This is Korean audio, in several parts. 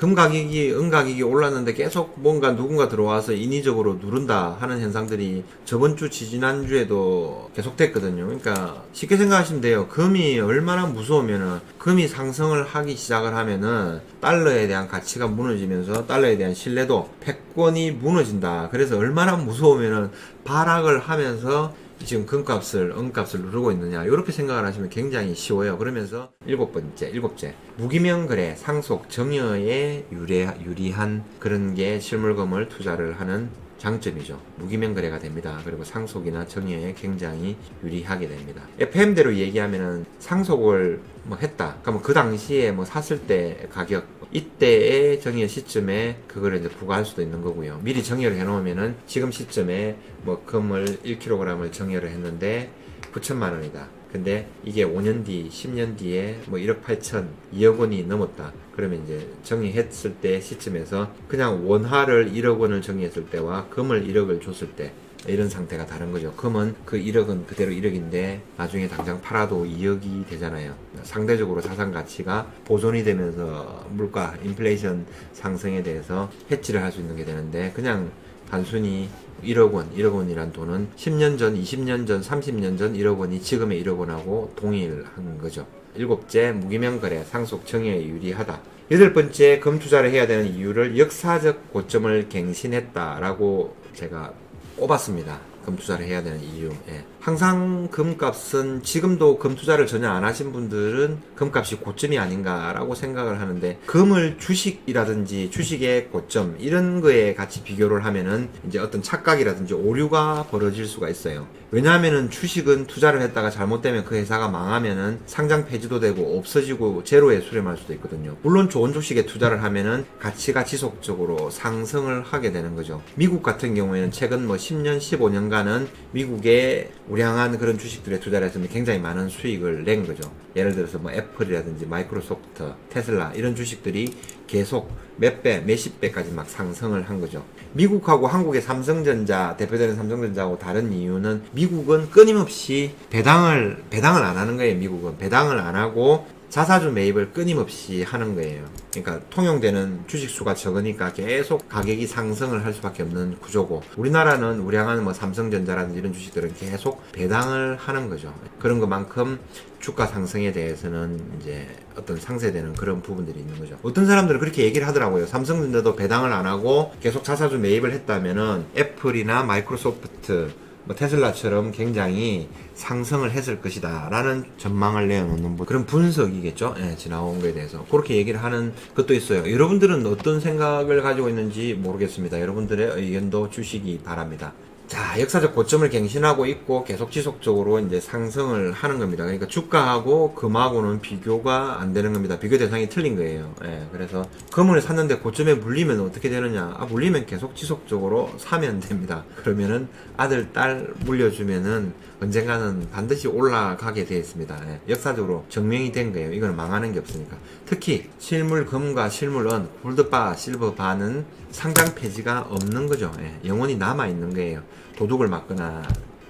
금 가격이, 은 가격이 올랐는데 계속 뭔가 누군가 들어와서 인위적으로 누른다 하는 현상들이 저번 주, 지지난주에도 계속됐거든요. 그러니까 쉽게 생각하시면 돼요. 금이 얼마나 무서우면은, 금이 상승을 하기 시작을 하면은 달러에 대한 가치가 무너지면서 달러에 대한 신뢰도, 패권이 무너진다. 그래서 얼마나 무서우면은 발악을 하면서 지금 금값을, 은값을 누르고 있느냐, 이렇게 생각을 하시면 굉장히 쉬워요. 그러면서 일곱째, 무기명 거래, 상속, 정여에 유리한 그런 게 실물금을 투자를 하는 장점이죠. 무기명 거래가 됩니다. 그리고 상속이나 정여에 굉장히 유리하게 됩니다. FM대로 얘기하면은 상속을 뭐 했다. 그러면 그 당시에 뭐 샀을 때 가격, 이때의 정여 시점에 그거를 이제 부과할 수도 있는 거고요. 미리 정여를 해놓으면은 지금 시점에 뭐 금을 1kg을 정여를 했는데 9천만 원이다. 근데 이게 5년 뒤, 10년 뒤에 뭐 1억 8천, 2억 원이 넘었다. 그러면 이제 정의했을 때 시점에서 그냥 원화를 1억 원을 정의했을 때와 금을 1억을 줬을 때 이런 상태가 다른 거죠. 금은 그 1억은 그대로 1억인데 나중에 당장 팔아도 2억이 되잖아요. 상대적으로 자산 가치가 보존이 되면서 물가, 인플레이션 상승에 대해서 해치를 할 수 있는 게 되는데, 그냥 단순히 1억 원, 1억 원이란 돈은 10년 전, 20년 전, 30년 전 1억 원이 지금의 1억 원하고 동일한 거죠. 일곱째, 무기명 거래, 상속 정의에 유리하다. 여덟 번째, 금 투자를 해야 되는 이유를 역사적 고점을 갱신했다라고 제가 꼽았습니다. 금 투자를 해야 되는 이유. 예. 항상 금값은, 지금도 금 투자를 전혀 안 하신 분들은 금값이 고점이 아닌가라고 생각을 하는데, 금을 주식이라든지 주식의 고점 이런 거에 같이 비교를 하면은 이제 어떤 착각이라든지 오류가 벌어질 수가 있어요. 왜냐하면은 주식은 투자를 했다가 잘못되면 그 회사가 망하면은 상장 폐지도 되고 없어지고 제로에 수렴할 수도 있거든요. 물론 좋은 주식에 투자를 하면은 가치가 지속적으로 상승을 하게 되는 거죠. 미국 같은 경우에는 최근 뭐 10년, 15년간은 미국의 우량한 그런 주식들에 투자를 했으면 굉장히 많은 수익을 낸 거죠. 예를 들어서 뭐 애플이라든지 마이크로소프트, 테슬라 이런 주식들이 계속 몇 배, 몇십 배까지 막 상승을 한 거죠. 미국하고 한국의 삼성전자, 대표되는 삼성전자하고 다른 이유는 미국은 끊임없이 배당을 안 하는 거예요. 미국은 배당을 안 하고 자사주 매입을 끊임없이 하는 거예요. 그러니까 통용되는 주식수가 적으니까 계속 가격이 상승을 할 수밖에 없는 구조고, 우리나라는 우량한 뭐 삼성전자라든지 이런 주식들은 계속 배당을 하는 거죠. 그런 것만큼 주가 상승에 대해서는 이제 어떤 상쇄되는 그런 부분들이 있는 거죠. 어떤 사람들은 그렇게 얘기를 하더라고요. 삼성전자도 배당을 안 하고 계속 자사주 매입을 했다면은 애플이나 마이크로소프트, 뭐 테슬라처럼 굉장히 상승을 했을 것이다 라는 전망을 내어놓는 그런 분석이겠죠. 예, 지나온 거에 대해서 그렇게 얘기를 하는 것도 있어요. 여러분들은 어떤 생각을 가지고 있는지 모르겠습니다. 여러분들의 의견도 주시기 바랍니다. 자, 역사적 고점을 갱신하고 있고 계속 지속적으로 이제 상승을 하는 겁니다. 그러니까 주가하고 금하고는 비교가 안 되는 겁니다. 비교 대상이 틀린 거예요. 예, 그래서 금을 샀는데 고점에 물리면 어떻게 되느냐? 물리면 계속 지속적으로 사면 됩니다. 그러면은 아들, 딸 물려주면은 언젠가는 반드시 올라가게 되어 있습니다. 예, 역사적으로 증명이 된 거예요. 이거는 망하는 게 없으니까. 특히 실물 금과 실물 은, 골드바, 실버바는 상장 폐지가 없는 거죠. 예, 영원히 남아 있는 거예요. 도둑을 맞거나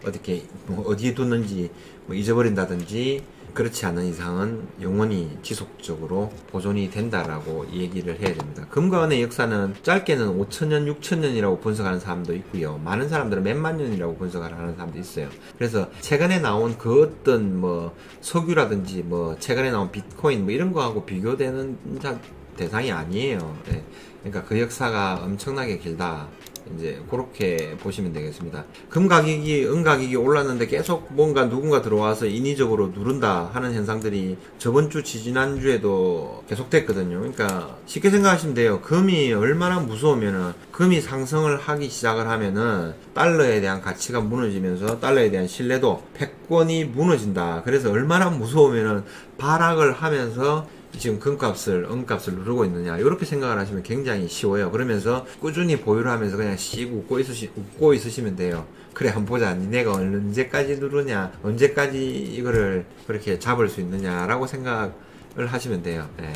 어떻게 뭐 어디에 뒀는지 뭐 잊어버린다든지 그렇지 않은 이상은 영원히 지속적으로 보존이 된다라고 얘기를 해야 됩니다. 금과 은의 역사는 짧게는 5천년, 6천년이라고 분석하는 사람도 있고요. 많은 사람들은 몇만 년이라고 분석을 하는 사람도 있어요. 그래서 최근에 나온 그 어떤 뭐 석유라든지 뭐 최근에 나온 비트코인 뭐 이런 거하고 비교되는 대상이 아니에요. 네. 그러니까 그 역사가 엄청나게 길다. 이제 그렇게 보시면 되겠습니다. 금 가격이, 은 가격이 올랐는데 계속 뭔가 누군가 들어와서 인위적으로 누른다 하는 현상들이 저번 주, 지지난주에도 계속됐거든요. 그러니까 쉽게 생각하시면 돼요. 금이 얼마나 무서우면은, 금이 상승을 하기 시작을 하면은 달러에 대한 가치가 무너지면서 달러에 대한 신뢰도, 패권이 무너진다. 그래서 얼마나 무서우면은 발악을 하면서 지금 금값을, 은값을 누르고 있느냐, 이렇게 생각을 하시면 굉장히 쉬워요. 그러면서 꾸준히 보유를 하면서 그냥 씩 웃고 있으시면 돼요. 그래, 한번 보자. 니네가 언제까지 누르냐, 언제까지 이거를 그렇게 잡을 수 있느냐라고 생각을 하시면 돼요. 네.